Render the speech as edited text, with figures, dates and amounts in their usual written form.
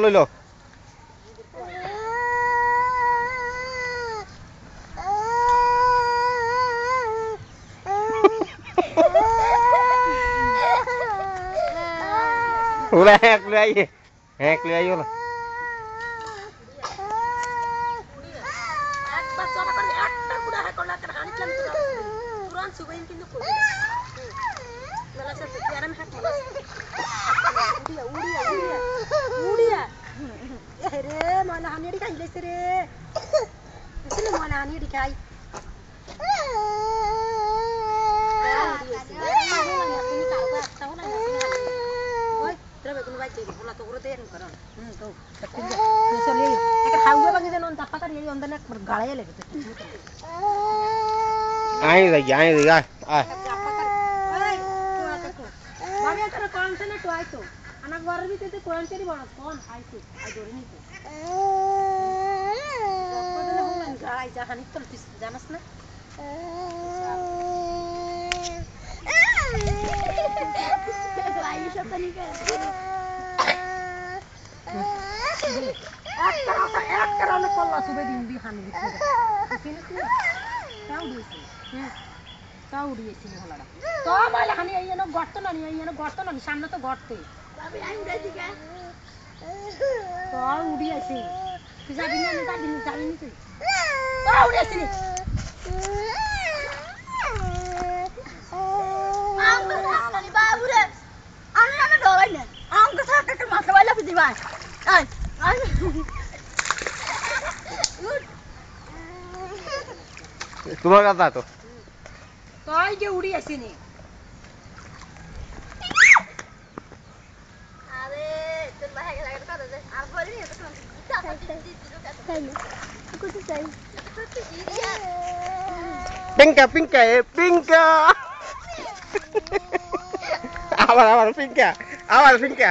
লৈ ল ওলা এক লৈ আইও না ai rồi ai anak baru itu kurang cari banget kon itu aduh ini tuh padahal human garai jahan itu lebih ganas na lagi siapa nih kan akar anak kollas sudah di hanu gitu sini tuh tahu dia sini halada to malah hani ayana gorto na ni samne to gorte abi ai udah diga to udi asi bisa dinya ni tadi ni tuh to udah sini ang ni babu re anna dorai na ang ka sa ka masa wala ku diba ai তোমার কথা তো তাই যে উড়ি আসেনি আরে তোর ভাই গেল কথা দে আর বলি না তো চাই না কিছু চাই পিঙ্কা আবার পিঙ্কা